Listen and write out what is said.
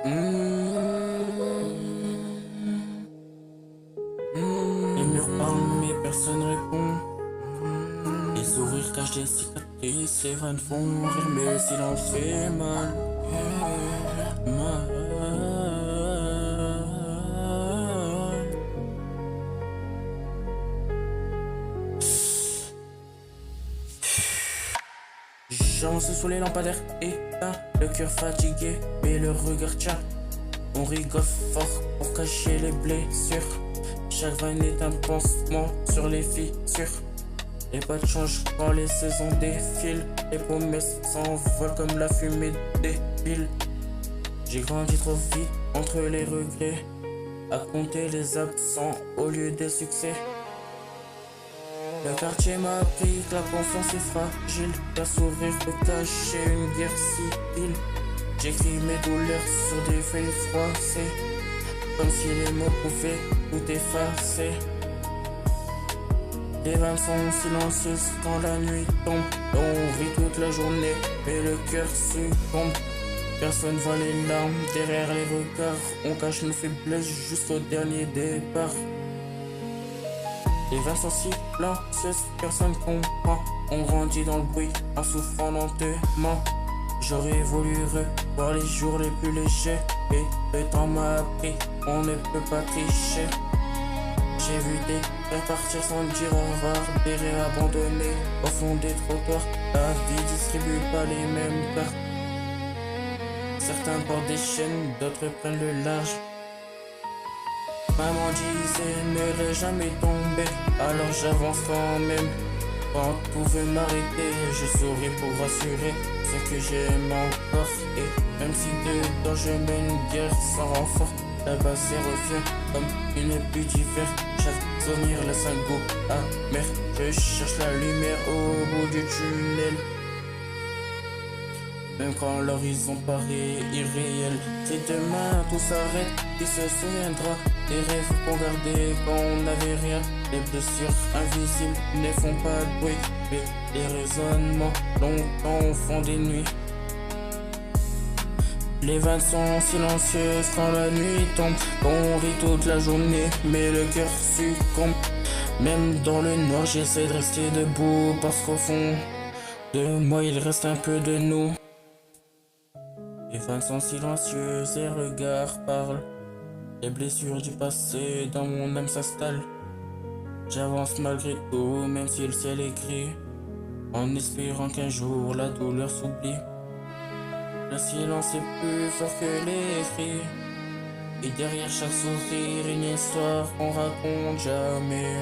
Les murs parlent mais personne répond. Les sourires cachent des cicatrices. Les vannes font rire mais le silence fait mal. Mal. J'avance sous les lampadaires éteints, le cœur fatigué, mais le regard tient. On rigole fort pour cacher les blessures. Chaque vanne est un pansement sur les fissures. Les pattes changent quand les saisons défilent. Les promesses s'envolent comme la fumée des villes. J'ai grandi trop vite entre les regrets, à compter les absents au lieu des succès. Le quartier m'a appris que la confiance est fragile, qu'un sourire peut cacher une guerre civile. J'écris mes douleurs sur des feuilles froissées, comme si les mots pouvaient tout effacer. Les vannes sont silencieuses quand la nuit tombe. On rit toute la journée, mais le cœur succombe. Personne voit les larmes derrière les regards. On cache nos faiblesses jusqu'au dernier départ. Les vannes sont silencieuses, personne comprend. On grandit dans le bruit en souffrant lentement. J'aurais voulu revoir les jours les plus légers, et le temps m'a appris on ne peut pas tricher. J'ai vu des rêves partir sans dire au revoir, des rêves abandonnés au fond des trottoirs. La vie distribue pas les mêmes cartes. Certains portent des chaînes, d'autres prennent le large. Maman disait ne laisse jamais tomber, alors j'avance quand même. Quand tout veut m'arrêter, je souris pour rassurer ceux que j'aime encore. Et même si dedans je mène une guerre sans renfort, la base revient comme une pluie d'hiver. Chaque souvenir laisse un goût amer. Je cherche la lumière au bout du tunnel, même quand l'horizon paraît irréel. Si demain tout s'arrête, qui se souviendra des rêves qu'on gardait quand on n'avait rien? Les blessures invisibles ne font pas de bruit, mais les raisonnements longtemps au fond des nuits. Les vannes sont silencieuses quand la nuit tombe. On rit toute la journée, mais le cœur succombe. Même dans le noir, j'essaie de rester debout, parce qu'au fond de moi, il reste un peu de nous. Les vannes sont silencieuses, les regards parlent. Les blessures du passé dans mon âme s'installent. J'avance malgré tout, même si le ciel est gris, en espérant qu'un jour la douleur s'oublie. Le silence est plus fort que les cris, et derrière chaque sourire une histoire qu'on raconte jamais.